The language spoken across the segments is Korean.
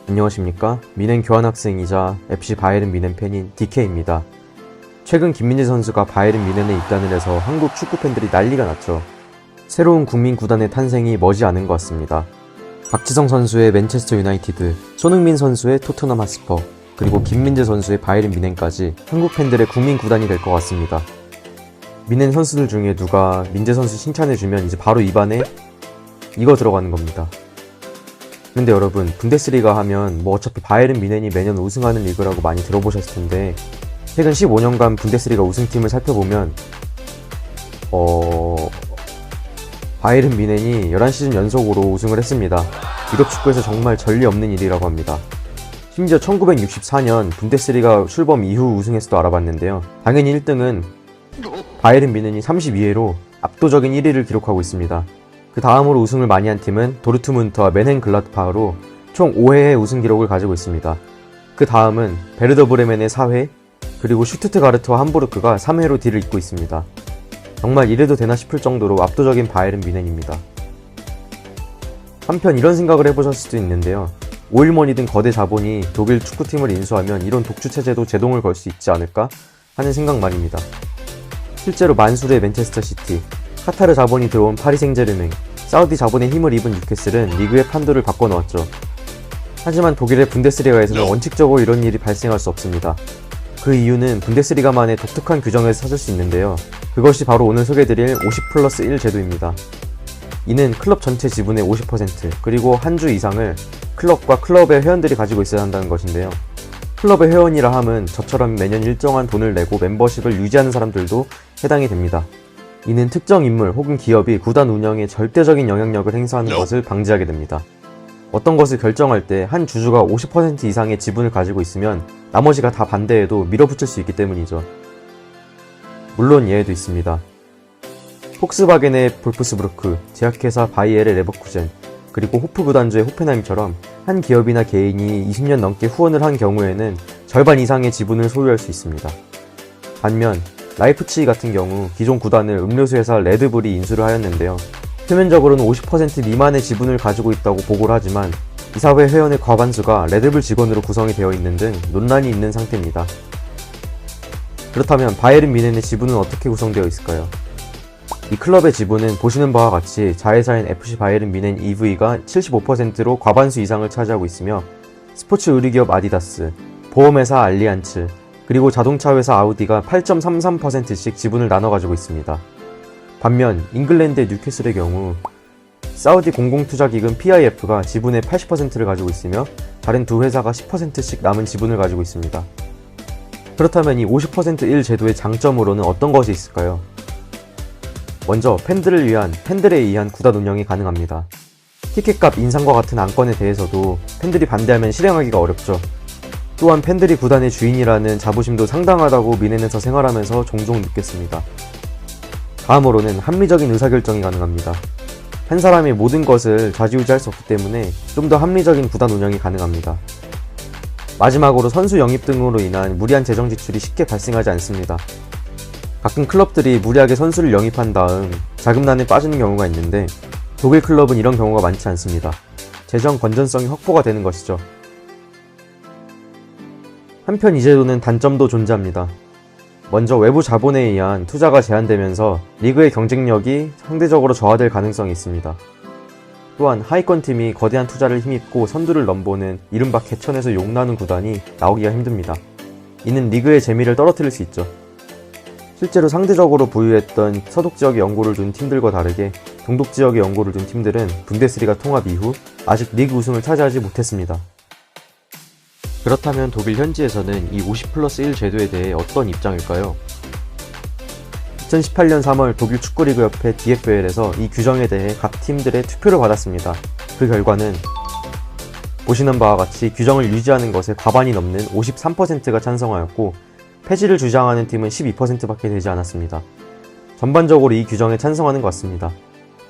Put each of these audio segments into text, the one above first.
안녕하십니까. 미넨 교환학생이자 FC 바이에른 미넨 팬인 DK입니다. 최근 김민재 선수가 바이에른 미넨에 입단을 해서 한국 축구 팬들이 난리가 났죠. 새로운 국민 구단의 탄생이 머지않은 것 같습니다. 박지성 선수의 맨체스터 유나이티드, 손흥민 선수의 토트넘 핫스퍼, 그리고 김민재 선수의 바이에른 미넨까지 한국 팬들의 국민 구단이 될 것 같습니다. 미넨 선수들 중에 누가 민재 선수 칭찬해주면 이제 바로 입안에 이거 들어가는 겁니다. 근데 여러분, 분데스리가 하면 어차피 바이에른 미넨이 매년 우승하는 리그라고 많이 들어보셨을 텐데, 최근 15년간 분데스리가 우승팀을 살펴보면 바이에른 미넨이 11시즌 연속으로 우승을 했습니다. 유럽 축구에서 정말 전례 없는 일이라고 합니다. 심지어 1964년 분데스리가 출범 이후 우승에서도 알아봤는데요. 당연히 1등은 바이에른 미넨이 32회로 압도적인 1위를 기록하고 있습니다. 그 다음으로 우승을 많이 한 팀은 도르트문트와 맨헨글라드바흐로 총 5회의 우승 기록을 가지고 있습니다. 그 다음은 베르더 브레멘의 4회, 그리고 슈투트가르트와 함부르크가 3회로 뒤를 잇고 있습니다. 정말 이래도 되나 싶을 정도로 압도적인 바이에른 미넨입니다. 한편 이런 생각을 해보셨을 수도 있는데요. 오일먼이든 거대 자본이 독일 축구팀을 인수하면 이런 독주체제도 제동을 걸 수 있지 않을까 하는 생각 말입니다. 실제로 만수르의 맨체스터 시티, 카타르 자본이 들어온 파리 생제르맹, 사우디 자본의 힘을 입은 뉴캐슬은 리그의 판도를 바꿔놓았죠. 하지만 독일의 분데스리가에서는 원칙적으로 이런 일이 발생할 수 없습니다. 그 이유는 분데스리가만의 독특한 규정에서 찾을 수 있는데요. 그것이 바로 오늘 소개해드릴 50+1 제도입니다. 이는 클럽 전체 지분의 50%, 그리고 한 주 이상을 클럽과 클럽의 회원들이 가지고 있어야 한다는 것인데요. 클럽의 회원이라 함은 저처럼 매년 일정한 돈을 내고 멤버십을 유지하는 사람들도 해당이 됩니다. 이는 특정 인물 혹은 기업이 구단 운영에 절대적인 영향력을 행사하는 것을 방지하게 됩니다. 어떤 것을 결정할 때 한 주주가 50% 이상의 지분을 가지고 있으면 나머지가 다 반대해도 밀어붙일 수 있기 때문이죠. 물론 예외도 있습니다. 폭스바겐의 볼프스부르크, 제약회사 바이에르 레버쿠젠, 그리고 호프 구단주의 호펜하임처럼 한 기업이나 개인이 20년 넘게 후원을 한 경우에는 절반 이상의 지분을 소유할 수 있습니다. 반면 라이프치히 같은 경우 기존 구단을 음료수 회사 레드불이 인수를 하였는데요. 표면적으로는 50% 미만의 지분을 가지고 있다고 보고를 하지만 이사회 회원의 과반수가 레드불 직원으로 구성이 되어 있는 등 논란이 있는 상태입니다. 그렇다면 바이에른 미넨의 지분은 어떻게 구성되어 있을까요? 이 클럽의 지분은 보시는 바와 같이 자회사인 FC 바이에른 미넨 EV가 75%로 과반수 이상을 차지하고 있으며 스포츠 의류기업 아디다스, 보험회사 알리안츠, 그리고 자동차 회사 아우디가 8.33%씩 지분을 나눠 가지고 있습니다. 반면 잉글랜드의 뉴캐슬의 경우 사우디 공공투자기금 PIF가 지분의 80%를 가지고 있으며 다른 두 회사가 10%씩 남은 지분을 가지고 있습니다. 그렇다면 이 50%1 제도의 장점으로는 어떤 것이 있을까요? 먼저 팬들에 의한 구단 운영이 가능합니다. 티켓값 인상과 같은 안건에 대해서도 팬들이 반대하면 실행하기가 어렵죠. 또한 팬들이 구단의 주인이라는 자부심도 상당하다고 미넨에서 생활하면서 종종 느꼈습니다. 다음으로는 합리적인 의사결정이 가능합니다. 한 사람이 모든 것을 좌지우지할 수 없기 때문에 좀 더 합리적인 구단 운영이 가능합니다. 마지막으로 선수 영입 등으로 인한 무리한 재정 지출이 쉽게 발생하지 않습니다. 가끔 클럽들이 무리하게 선수를 영입한 다음 자금난에 빠지는 경우가 있는데 독일 클럽은 이런 경우가 많지 않습니다. 재정 건전성이 확보가 되는 것이죠. 한편 이 제도는 단점도 존재합니다. 먼저 외부 자본에 의한 투자가 제한되면서 리그의 경쟁력이 상대적으로 저하될 가능성이 있습니다. 또한 하위권 팀이 거대한 투자를 힘입고 선두를 넘보는 이른바 개천에서 용나는 구단이 나오기가 힘듭니다. 이는 리그의 재미를 떨어뜨릴 수 있죠. 실제로 상대적으로 부유했던 서독 지역에 연고를 둔 팀들과 다르게 동독 지역에 연고를 둔 팀들은 분데스리가 통합 이후 아직 리그 우승을 차지하지 못했습니다. 그렇다면 독일 현지에서는 이 50+1 제도에 대해 어떤 입장일까요? 2018년 3월 독일 축구리그협회 DFL에서 이 규정에 대해 각 팀들의 투표를 받았습니다. 그 결과는 보시는 바와 같이 규정을 유지하는 것에 과반이 넘는 53%가 찬성하였고 폐지를 주장하는 팀은 12%밖에 되지 않았습니다. 전반적으로 이 규정에 찬성하는 것 같습니다.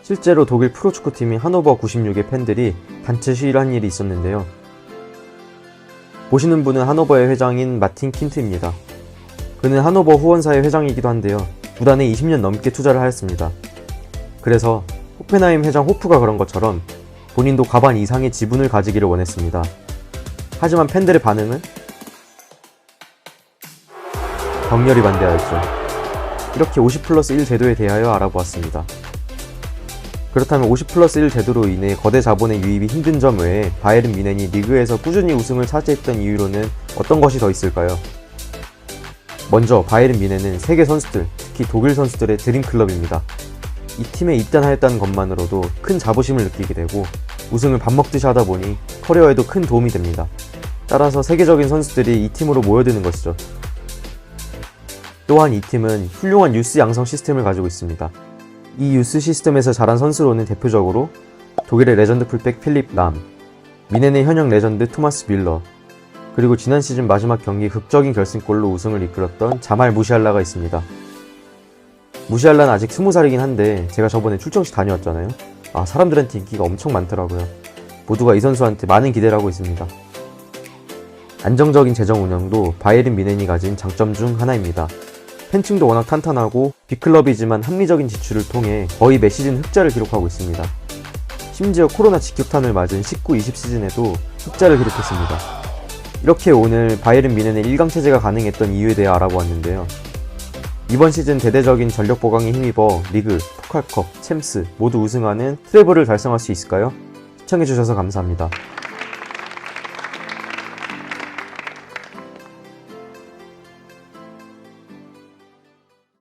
실제로 독일 프로축구팀인 하노버 96의 팬들이 단체 시위를 한 일이 있었는데요. 보시는 분은 하노버의 회장인 마틴 킨트입니다. 그는 하노버 후원사의 회장이기도 한데요. 구단에 20년 넘게 투자를 하였습니다. 그래서 호펜하임 회장 호프가 그런 것처럼 본인도 과반 이상의 지분을 가지기를 원했습니다. 하지만 팬들의 반응은 격렬히 반대하였죠. 이렇게 50+1 제도에 대하여 알아보았습니다. 그렇다면 50+1 제도로 인해 거대 자본의 유입이 힘든 점 외에 바이에른 뮌헨이 리그에서 꾸준히 우승을 차지했던 이유로는 어떤 것이 더 있을까요? 먼저 바이에른 뮌헨은 세계 선수들, 특히 독일 선수들의 드림클럽입니다. 이 팀에 입단하였다는 것만으로도 큰 자부심을 느끼게 되고 우승을 밥 먹듯이 하다 보니 커리어에도 큰 도움이 됩니다. 따라서 세계적인 선수들이 이 팀으로 모여드는 것이죠. 또한 이 팀은 훌륭한 유스 양성 시스템을 가지고 있습니다. 이 유스 시스템에서 자란 선수로는 대표적으로 독일의 레전드 풀백 필립 람, 뮌헨의 현역 레전드 토마스 뮬러, 그리고 지난 시즌 마지막 경기 극적인 결승골로 우승을 이끌었던 자말 무시알라가 있습니다. 무시알라는 아직 20살이긴 한데 제가 저번에 출정식 다녀왔잖아요. 사람들한테 인기가 엄청 많더라고요. 모두가 이 선수한테 많은 기대를 하고 있습니다. 안정적인 재정 운영도 바이에른 뮌헨이 가진 장점 중 하나입니다. 팬층도 워낙 탄탄하고 빅클럽이지만 합리적인 지출을 통해 거의 매 시즌 흑자를 기록하고 있습니다. 심지어 코로나 직격탄을 맞은 19-20 시즌에도 흑자를 기록했습니다. 이렇게 오늘 바이에른 뮌헨의 1강 체제가 가능했던 이유에 대해 알아보았는데요. 이번 시즌 대대적인 전력 보강에 힘입어 리그, 포칼컵, 챔스 모두 우승하는 트래블을 달성할 수 있을까요? 시청해주셔서 감사합니다.